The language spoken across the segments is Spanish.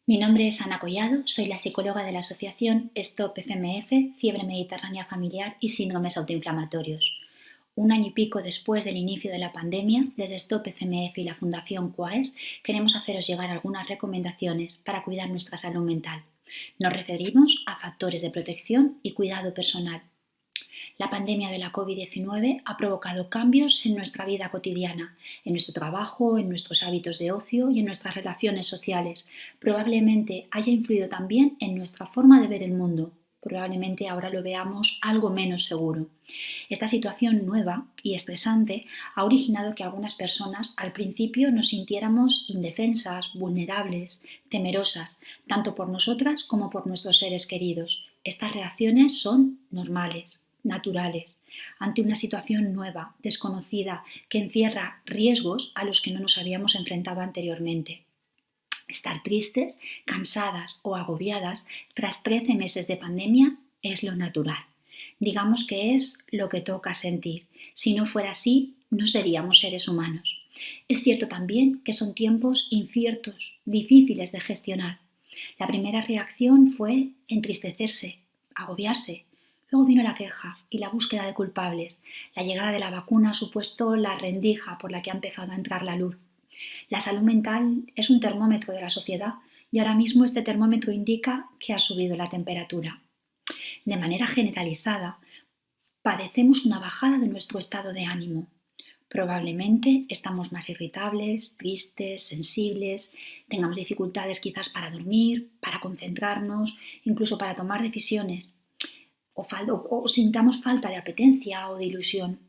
Mi nombre es Ana Collado, soy la psicóloga de la asociación Stop FMF, Fiebre Mediterránea Familiar y Síndromes Autoinflamatorios. Un año y pico después del inicio de la pandemia, desde Stop FMF y la Fundación QUAES queremos haceros llegar algunas recomendaciones para cuidar nuestra salud mental. Nos referimos a factores de protección y cuidado personal. La pandemia de la COVID-19 ha provocado cambios en nuestra vida cotidiana, en nuestro trabajo, en nuestros hábitos de ocio y en nuestras relaciones sociales. Probablemente haya influido también en nuestra forma de ver el mundo. Probablemente ahora lo veamos algo menos seguro. Esta situación nueva y estresante ha originado que algunas personas al principio nos sintiéramos indefensas, vulnerables, temerosas, tanto por nosotras como por nuestros seres queridos. Estas reacciones son normales, naturales, ante una situación nueva, desconocida, que encierra riesgos a los que no nos habíamos enfrentado anteriormente. Estar tristes, cansadas o agobiadas tras 13 meses de pandemia es lo natural. Digamos que es lo que toca sentir. Si no fuera así, no seríamos seres humanos. Es cierto también que son tiempos inciertos, difíciles de gestionar. La primera reacción fue entristecerse, agobiarse. Luego vino la queja y la búsqueda de culpables. La llegada de la vacuna ha supuesto la rendija por la que ha empezado a entrar la luz. La salud mental es un termómetro de la sociedad y ahora mismo este termómetro indica que ha subido la temperatura. De manera generalizada, padecemos una bajada de nuestro estado de ánimo. Probablemente estamos más irritables, tristes, sensibles, tengamos dificultades quizás para dormir, para concentrarnos, incluso para tomar decisiones, o sintamos falta de apetencia o de ilusión.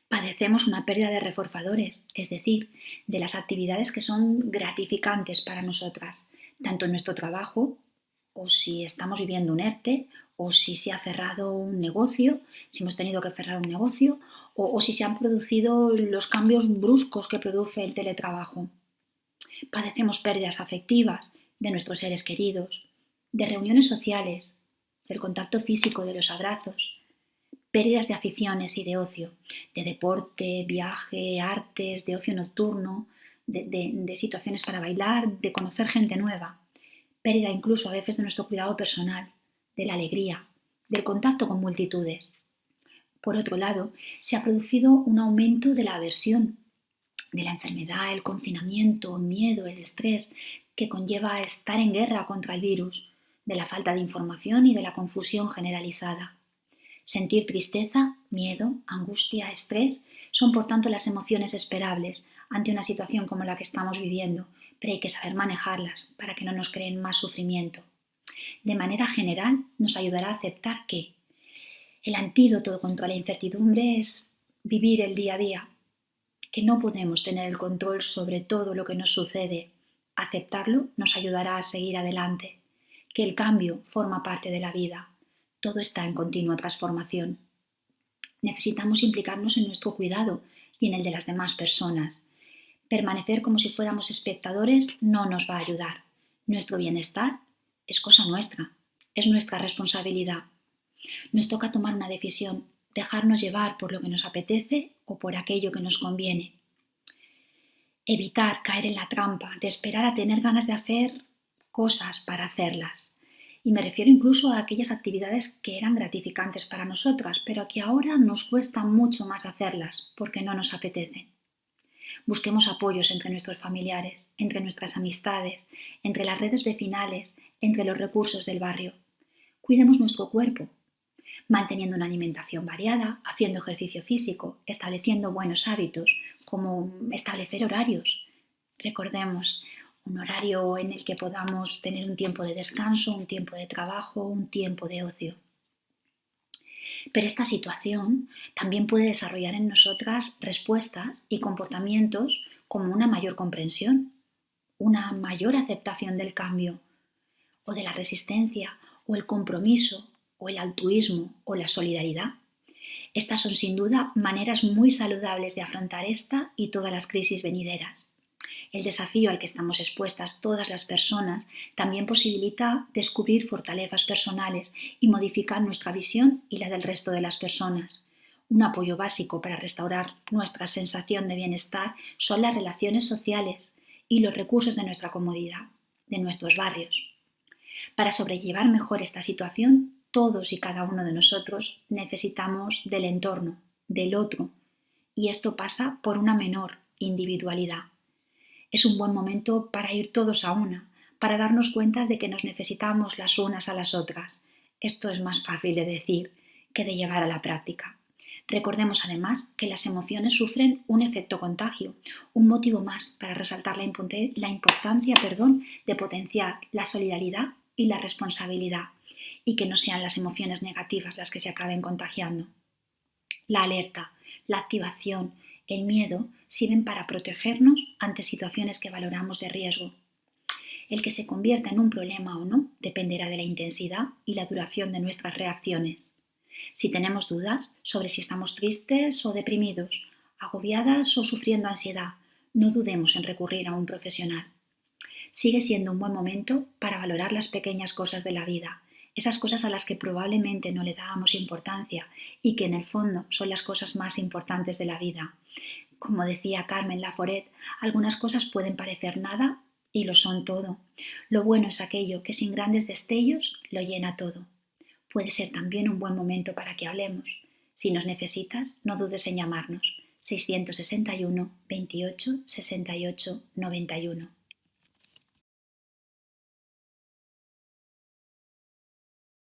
Padecemos una pérdida de reforzadores, es decir, de las actividades que son gratificantes para nosotras, tanto en nuestro trabajo, o si estamos viviendo un ERTE, o si se ha cerrado un negocio, si hemos tenido que cerrar un negocio, o si se han producido los cambios bruscos que produce el teletrabajo. Padecemos pérdidas afectivas de nuestros seres queridos, de reuniones sociales, del contacto físico, de los abrazos, pérdidas de aficiones y de ocio, de deporte, viaje, artes, de ocio nocturno, de situaciones para bailar, de conocer gente nueva, pérdida incluso a veces de nuestro cuidado personal, de la alegría, del contacto con multitudes. Por otro lado, se ha producido un aumento de la aversión, de la enfermedad, el confinamiento, el miedo, el estrés que conlleva estar en guerra contra el virus, de la falta de información y de la confusión generalizada. Sentir tristeza, miedo, angustia, estrés son por tanto las emociones esperables ante una situación como la que estamos viviendo, pero hay que saber manejarlas para que no nos creen más sufrimiento. De manera general, nos ayudará a aceptar que el antídoto contra la incertidumbre es vivir el día a día, que no podemos tener el control sobre todo lo que nos sucede. Aceptarlo nos ayudará a seguir adelante, que el cambio forma parte de la vida. Todo está en continua transformación. Necesitamos implicarnos en nuestro cuidado y en el de las demás personas. Permanecer como si fuéramos espectadores no nos va a ayudar. Nuestro bienestar es cosa nuestra, es nuestra responsabilidad. Nos toca tomar una decisión, dejarnos llevar por lo que nos apetece o por aquello que nos conviene. Evitar caer en la trampa de esperar a tener ganas de hacer cosas para hacerlas. Y me refiero incluso a aquellas actividades que eran gratificantes para nosotras, pero que ahora nos cuesta mucho más hacerlas porque no nos apetecen. Busquemos apoyos entre nuestros familiares, entre nuestras amistades, entre las redes vecinales, entre los recursos del barrio. Cuidemos nuestro cuerpo, manteniendo una alimentación variada, haciendo ejercicio físico, estableciendo buenos hábitos, como establecer horarios. Recordemos, un horario en el que podamos tener un tiempo de descanso, un tiempo de trabajo, un tiempo de ocio. Pero esta situación también puede desarrollar en nosotras respuestas y comportamientos como una mayor comprensión, una mayor aceptación del cambio, o de la resistencia, o el compromiso, o el altruismo, o la solidaridad. Estas son sin duda maneras muy saludables de afrontar esta y todas las crisis venideras. El desafío al que estamos expuestas todas las personas también posibilita descubrir fortalezas personales y modificar nuestra visión y la del resto de las personas. Un apoyo básico para restaurar nuestra sensación de bienestar son las relaciones sociales y los recursos de nuestra comodidad. de nuestros barrios. Para sobrellevar mejor esta situación, todos y cada uno de nosotros necesitamos del entorno, del otro, y esto pasa por una menor individualidad. Es un buen momento para ir todos a una, para darnos cuenta de que nos necesitamos las unas a las otras. Esto es más fácil de decir que de llevar a la práctica. Recordemos además que las emociones sufren un efecto contagio, un motivo más para resaltar la importancia de potenciar la solidaridad y la responsabilidad, y que no sean las emociones negativas las que se acaben contagiando. La alerta, la activación, el miedo sirven para protegernos ante situaciones que valoramos de riesgo. El que se convierta en un problema o no dependerá de la intensidad y la duración de nuestras reacciones. Si tenemos dudas sobre si estamos tristes o deprimidos, agobiadas o sufriendo ansiedad, no dudemos en recurrir a un profesional. Sigue siendo un buen momento para valorar las pequeñas cosas de la vida, esas cosas a las que probablemente no le dábamos importancia y que en el fondo son las cosas más importantes de la vida. Como decía Carmen Laforet, algunas cosas pueden parecer nada y lo son todo. Lo bueno es aquello que sin grandes destellos lo llena todo. Puede ser también un buen momento para que hablemos. Si nos necesitas, no dudes en llamarnos. 661 28 68 91.